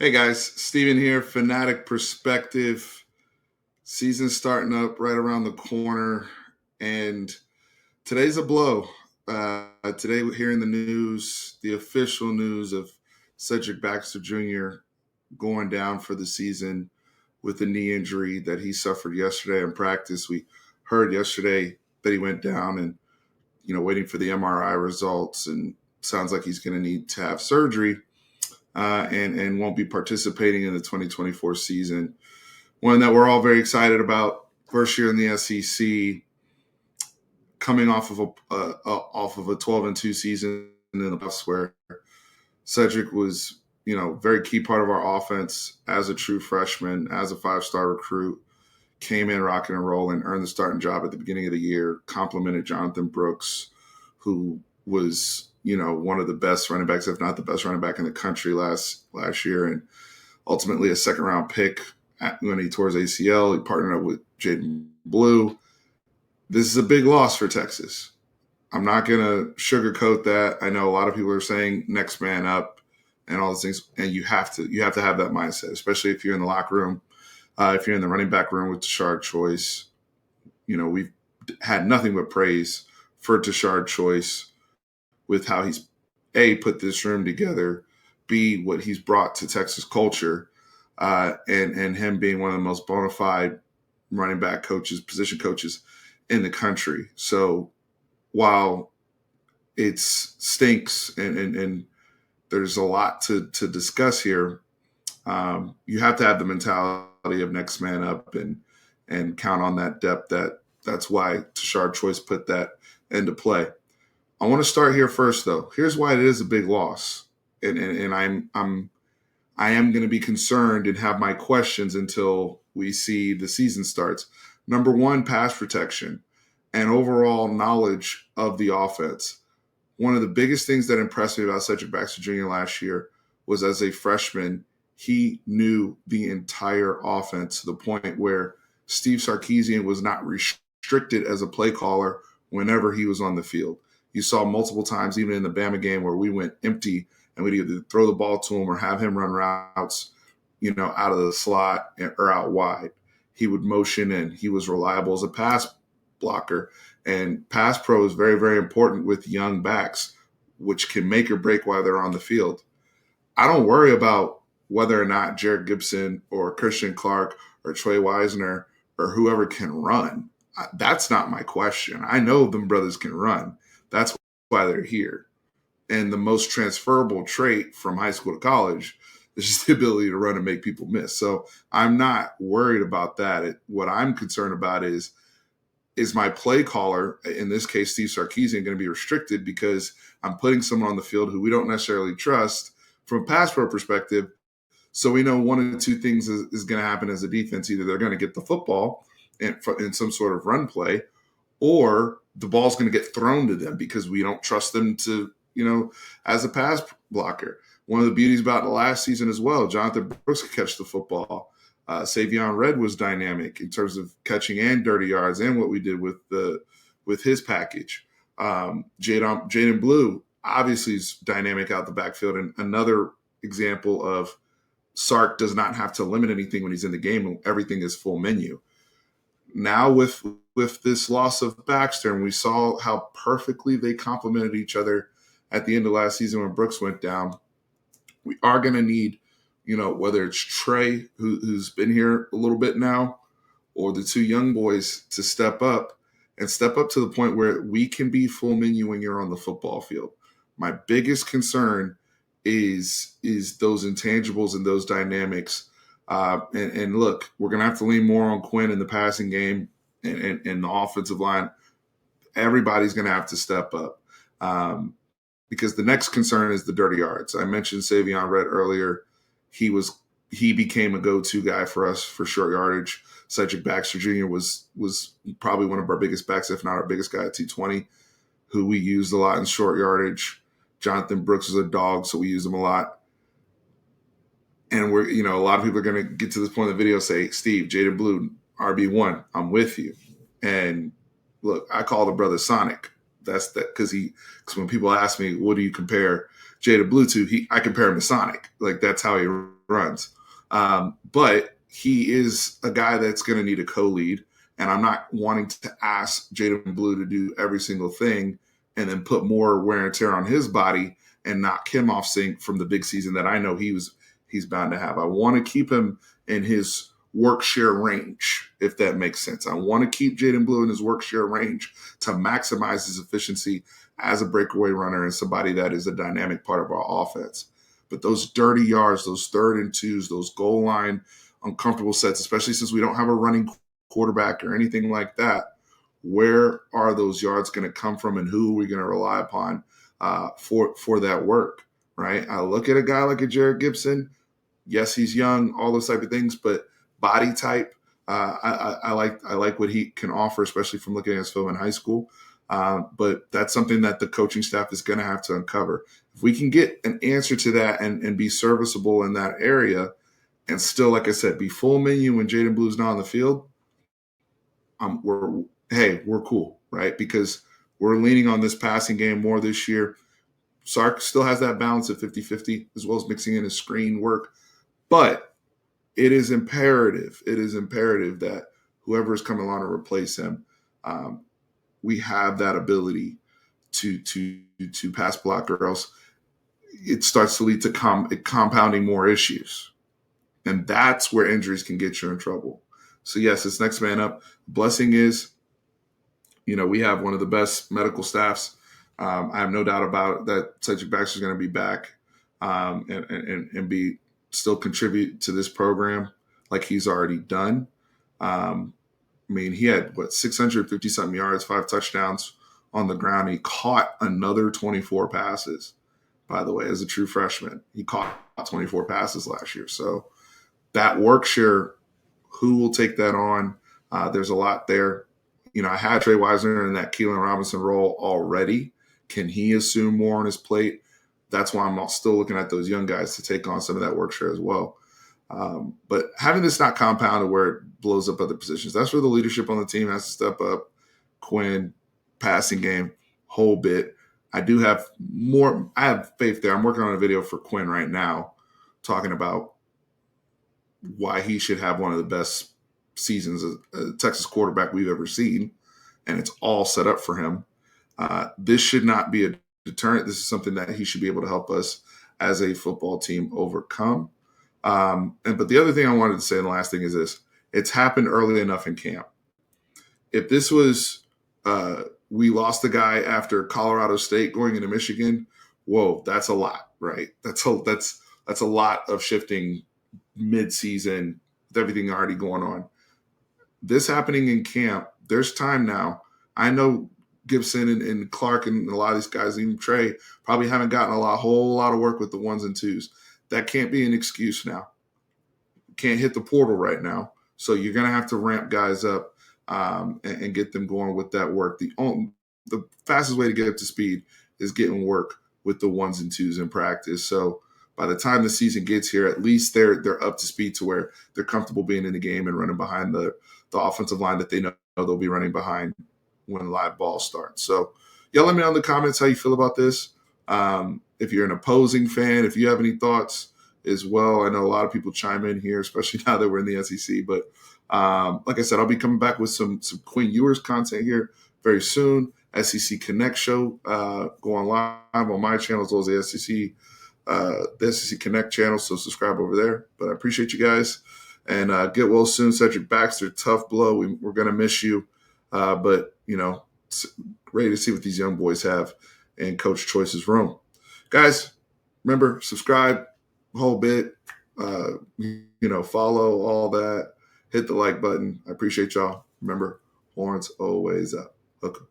Hey guys, Steven here, Fanatic Perspective. Season starting up right around the corner, and today's a blow. Today, we're hearing the news, the official news of Cedric Baxter Jr. going down for the season with a knee injury that he suffered yesterday in practice. We heard yesterday that he went down and, waiting for the MRI results, and sounds like he's going to need to have surgery and won't be participating in the 2024 season. One that we're all very excited about. First year in the SEC, coming off of a 12-2 season in the playoffs, where Cedric was, very key part of our offense as a true freshman, as a five-star recruit. Came in rocking and rolling, earned the starting job at the beginning of the year, complimented Jonathan Brooks, who was, one of the best running backs, if not the best running back in the country last year, and ultimately a second-round pick when he tore his ACL. He partnered up with Jaden Blue. This is a big loss for Texas. I'm not going to sugarcoat that. I know a lot of people are saying next man up and all those things, and you have to have that mindset, especially if you're in the locker room. If you're in the running back room with Tashard Choice, we've had nothing but praise for Tashard Choice with how he's, A, put this room together, B, what he's brought to Texas culture, and him being one of the most bona fide running back coaches, position coaches in the country. So while it stinks and there's a lot to discuss here, you have to have the mentality of next man up and count on that depth. That's why Tashard Choice put that into play. I want to start here first, though. Here's why it is a big loss, and I am going to be concerned and have my questions until we see the season starts. Number one, pass protection and overall knowledge of the offense. One of the biggest things that impressed me about Cedric Baxter Jr. last year was, as a freshman, he knew the entire offense to the point where Steve Sarkisian was not restricted as a play caller whenever he was on the field. You saw multiple times, even in the Bama game, where we went empty and we'd either throw the ball to him or have him run routes, out of the slot or out wide. He would motion, and he was reliable as a pass blocker. And pass pro is very, very important with young backs, which can make or break while they're on the field. I don't worry about whether or not Jared Gibson or Christian Clark or Trey Wisner or whoever can run. That's not my question. I know them brothers can run. That's why they're here. And the most transferable trait from high school to college is just the ability to run and make people miss. So I'm not worried about that. What I'm concerned about is my play caller, in this case Steve Sarkisian, going to be restricted because I'm putting someone on the field who we don't necessarily trust from a pass pro perspective. So we know one of two things is going to happen as a defense. Either they're going to get the football in some sort of run play, or the ball's going to get thrown to them because we don't trust them to, as a pass blocker. One of the beauties about the last season as well, Jonathan Brooks could catch the football. Savion Red was dynamic in terms of catching and dirty yards, and what we did with his package. Jaden Blue obviously is dynamic out the backfield, and another example of Sark does not have to limit anything when he's in the game. Everything is full menu. Now with this loss of Baxter, and we saw how perfectly they complemented each other at the end of last season when Brooks went down, we are going to need, whether it's Trey, who's been here a little bit now, or the two young boys to step up to the point where we can be full menu when you're on the football field. My biggest concern is those intangibles and those dynamics. And look, we're going to have to lean more on Quinn in the passing game and the offensive line. Everybody's going to have to step up because the next concern is the dirty yards. I mentioned Savion Red earlier. He became a go-to guy for us for short yardage. Cedric Baxter Jr. was probably one of our biggest backs, if not our biggest guy at 220, who we used a lot in short yardage. Jonathan Brooks is a dog, so we use him a lot. And we're, a lot of people are going to get to this point in the video and say, Steve, Jaden Blue, RB1, I'm with you. And look, I call the brother Sonic. That's that because when people ask me, what do you compare Jada Blue to? I compare him to Sonic. Like that's how he runs. But he is a guy that's going to need a co-lead, and I'm not wanting to ask Jaden Blue to do every single thing and then put more wear and tear on his body and knock him off sync from the big season that I know he's bound to have. I want to keep him in his work share range, if that makes sense. I want to keep Jaden Blue in his work share range to maximize his efficiency as a breakaway runner and somebody that is a dynamic part of our offense. But those dirty yards, those 3rd and 2s, those goal line uncomfortable sets, especially since we don't have a running quarterback or anything like that, where are those yards going to come from and who are we going to rely upon for that work, right? I look at a guy like a Jared Gibson. Yes, he's young, all those type of things, but body type, I like what he can offer, especially from looking at his film in high school. But that's something that the coaching staff is going to have to uncover. If we can get an answer to that and be serviceable in that area and still, like I said, be full menu when Jaden Blue's not on the field, we're cool, right? Because we're leaning on this passing game more this year. Sark still has that balance of 50-50 as well as mixing in his screen work. But it is imperative that whoever is coming along to replace him, we have that ability to pass block, or else it starts to lead to compounding more issues. And that's where injuries can get you in trouble. So, yes, it's next man up. Blessing is, we have one of the best medical staffs. I have no doubt about that Cedric Baxter is going to be back and be still contribute to this program like he's already done. He had 650 something yards, 5 touchdowns on the ground. He caught another 24 passes, by the way, as a true freshman. He caught 24 passes last year. So that work share, who will take that on? There's a lot there. I had Trey Wisner in that Keelan Robinson role already. Can he assume more on his plate? That's why I'm still looking at those young guys to take on some of that work share as well. But having this not compounded where it blows up other positions, that's where the leadership on the team has to step up. Quinn, passing game, whole bit. I have faith there. I'm working on a video for Quinn right now talking about why he should have one of the best seasons as a Texas quarterback we've ever seen, and it's all set up for him. This should not be a deterrent. This is something that he should be able to help us as a football team overcome. But the other thing I wanted to say, and the last thing is this: it's happened early enough in camp. If this was we lost the guy after Colorado State going into Michigan, whoa, that's a lot, right? That's a lot of shifting mid-season with everything already going on. This happening in camp, there's time now. I know Gibson and Clark and a lot of these guys, even Trey, probably haven't gotten a whole lot of work with the 1s and 2s. That can't be an excuse now. Can't hit the portal right now. So you're going to have to ramp guys up and get them going with that work. The fastest way to get up to speed is getting work with the 1s and 2s in practice. So by the time the season gets here, at least they're up to speed to where they're comfortable being in the game and running behind the offensive line that they know they'll be running behind when live ball starts. So, yeah, let me know in the comments how you feel about this. If you're an opposing fan, if you have any thoughts as well. I know a lot of people chime in here, especially now that we're in the SEC. But like I said, I'll be coming back with some Quinn Ewers content here very soon. SEC Connect show going live on my channel as well as the SEC Connect channel. So subscribe over there. But I appreciate you guys. And get well soon, Cedric Baxter. Tough blow. We're going to miss you. But, it's ready to see what these young boys have in Coach Choice's room. Guys, remember, subscribe a whole bit. Follow all that. Hit the like button. I appreciate y'all. Remember, horns always up. Okay.